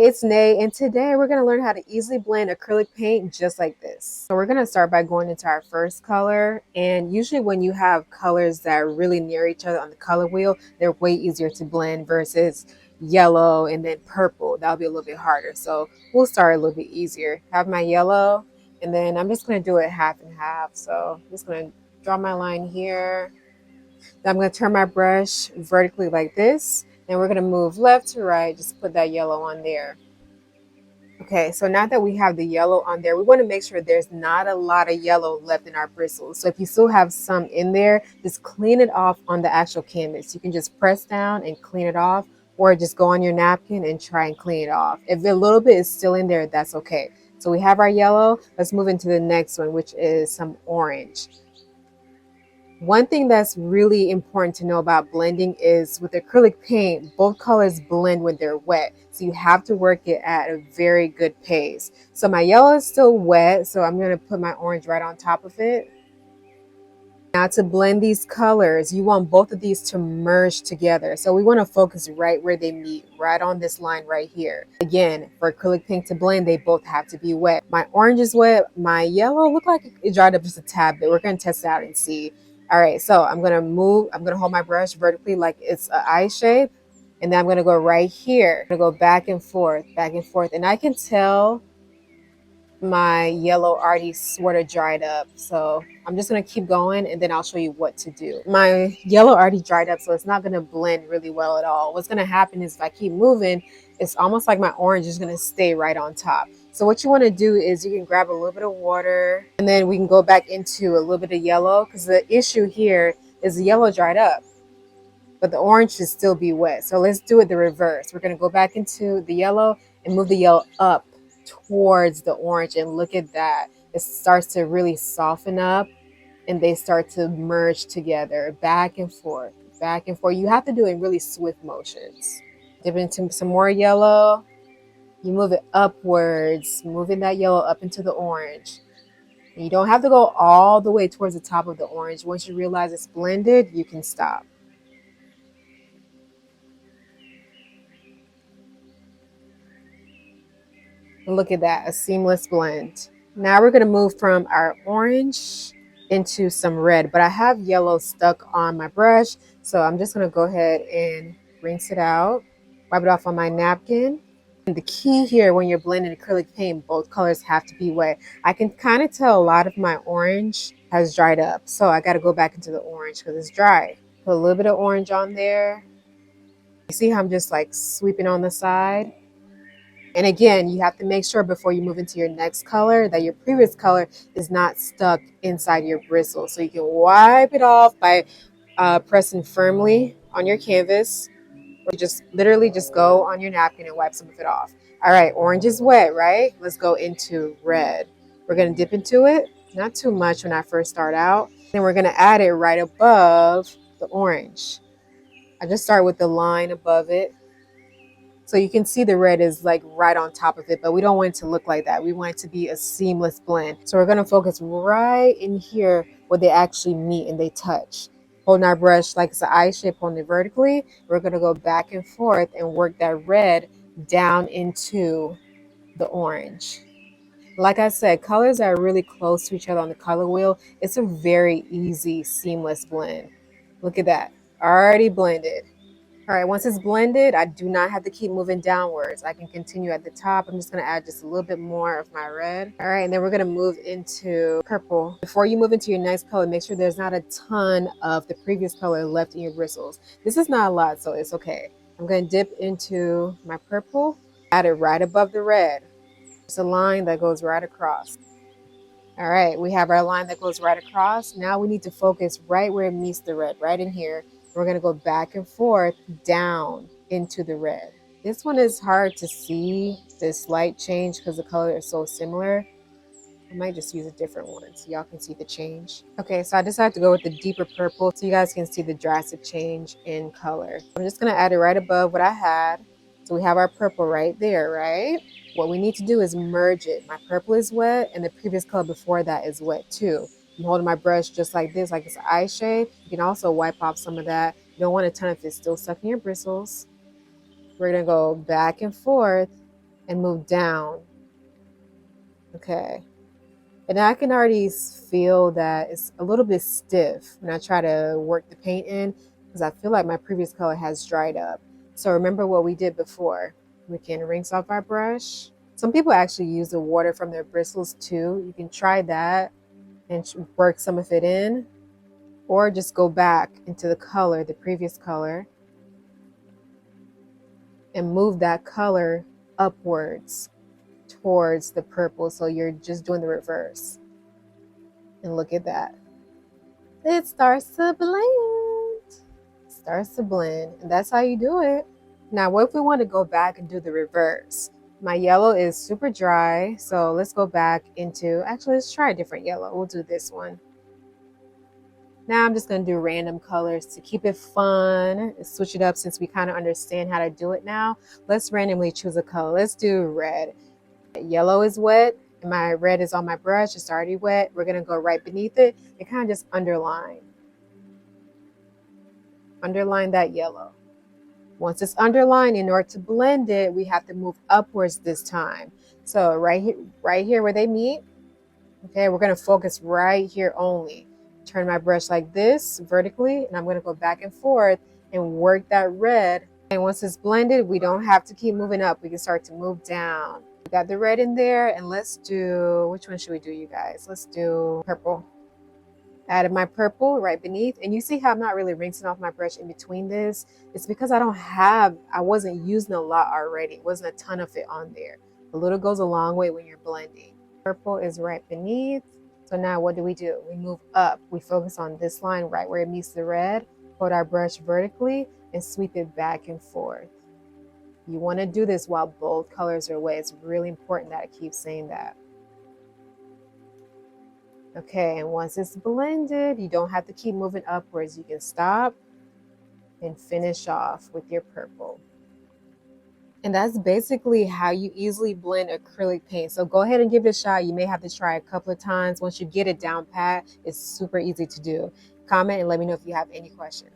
it's Nay, and today we're going to learn how to easily blend acrylic paint just like this. So we're going to start by going into our first color, and usually when you have colors that are really near each other on the color wheel, they're way easier to blend versus yellow and then purple. That'll be a little bit harder. So we'll start a little bit easier. Have my yellow, and then I'm just going to do it half and half. So I'm just going to draw my line here. Then I'm going to turn my brush vertically like this. And we're going to move left to right. Just put that yellow on there. Okay, so now that we have the yellow on there, we want to make sure there's not a lot of yellow left in our bristles. So if you still have some in there, just clean it off on the actual canvas. You can just press down and clean it off, or just go on your napkin and try and clean it off. If a little bit is still in there, that's okay. So we have our yellow. Let's move into the next one, which is some orange. One thing that's really important to know about blending is with acrylic paint, both colors blend when they're wet. So you have to work it at a very good pace. So my yellow is still wet, so I'm going to put my orange right on top of it. Now to blend these colors, you want both of these to merge together. So we want to focus right where they meet, right on this line right here. Again, for acrylic paint to blend, they both have to be wet. My orange is wet. My yellow looked like it dried up just a tad bit. We're going to test it out and see. All right, so I'm going to hold my brush vertically like it's an eye shape. And then I'm going to go right here. I'm going to go back and forth, back and forth. And I can tell my yellow already sort of dried up, so I'm just going to keep going and then I'll show you what to do. My yellow already dried up, so it's not going to blend really well at all. What's going to happen is if I keep moving, it's almost like my orange is going to stay right on top. So what you want to do is you can grab a little bit of water, and then we can go back into a little bit of yellow, because the issue here is the yellow dried up, but the orange should still be wet. So let's do it the reverse. We're going to go back into the yellow and move the yellow up towards the orange, and look at that. It starts to really soften up and they start to merge together, back and forth, back and forth. You have to do it in really swift motions. Dip into some more yellow. You move it upwards, moving that yellow up into the orange. And you don't have to go all the way towards the top of the orange. Once you realize it's blended, you can stop. And look at that, a seamless blend. Now we're going to move from our orange into some red, but I have yellow stuck on my brush, so I'm just going to go ahead and rinse it out, wipe it off on my napkin. And the key here when you're blending acrylic paint, both colors have to be wet. I can kind of tell a lot of my orange has dried up, so I got to go back into the orange because it's dry. Put a little bit of orange on there. You see how I'm just like sweeping on the side? And again, you have to make sure before you move into your next color that your previous color is not stuck inside your bristles. So you can wipe it off by pressing firmly on your canvas, or you just literally just go on your napkin and wipe some of it off. All right, orange is wet, right? Let's go into red. We're going to dip into it, not too much when I first start out. Then we're going to add it right above the orange. I just start with the line above it. So you can see the red is like right on top of it, but we don't want it to look like that. We want it to be a seamless blend. So we're going to focus right in here where they actually meet and they touch. Holding our brush like it's an eye shape, holding it vertically. We're going to go back and forth and work that red down into the orange. Like I said, colors are really close to each other on the color wheel. It's a very easy, seamless blend. Look at that, already blended. All right, once it's blended, I do not have to keep moving downwards. I can continue at the top. I'm just going to add just a little bit more of my red. All right, and then we're going to move into purple. Before you move into your next color, make sure there's not a ton of the previous color left in your bristles. This is not a lot, so it's okay. I'm going to dip into my purple, add it right above the red. It's a line that goes right across. All right, we have our line that goes right across. Now we need to focus right where it meets the red, right in here. We're going to go back and forth down into the red. This one is hard to see, this light change, because the color is so similar. I might just use a different one so y'all can see the change. Okay, so I decided to go with the deeper purple so you guys can see the drastic change in color. I'm just going to add it right above what I had. So we have our purple right there, right? What we need to do is merge it. My purple is wet and the previous color before that is wet too. I'm holding my brush just like this, like it's an eye shape. You can also wipe off some of that. You don't want a ton if it's still stuck in your bristles. We're going to go back and forth and move down. Okay. And I can already feel that it's a little bit stiff when I try to work the paint in because I feel like my previous color has dried up. So remember what we did before. We can rinse off our brush. Some people actually use the water from their bristles too. You can try that and work some of it in, or just go back into the color, the previous color, and move that color upwards towards the purple. So you're just doing the reverse. And look at that. It starts to blend. Starts to blend. And that's how you do it. Now, what if we want to go back and do the reverse? My yellow is super dry. So let's go back into, actually, let's try a different yellow. We'll do this one. Now I'm just going to do random colors to keep it fun. Switch it up since we kind of understand how to do it now. Let's randomly choose a color. Let's do red. Yellow is wet and my red is on my brush. It's already wet. We're going to go right beneath it and kind of just underline that yellow. Once it's underlined, in order to blend it, we have to move upwards this time. So right here where they meet, okay, we're going to focus right here only. Turn my brush like this vertically, and I'm going to go back and forth and work that red. And once it's blended, we don't have to keep moving up. We can start to move down. We got the red in there, and let's do, which one should we do, you guys? Let's do purple. Added my purple right beneath, and you see how I'm not really rinsing off my brush in between this. It's because I wasn't using a lot already. It wasn't a ton of it on there. A little goes a long way when you're blending. Purple is right beneath. So now what do? We move up. We focus on this line right where it meets the red, hold our brush vertically, and sweep it back and forth. You want to do this while both colors are wet. It's really important that I keep saying that. Okay, and once it's blended, you don't have to keep moving upwards. You can stop and finish off with your purple. And that's basically how you easily blend acrylic paint. So go ahead and give it a shot. You may have to try a couple of times. Once you get it down pat, it's super easy to do. Comment and let me know if you have any questions.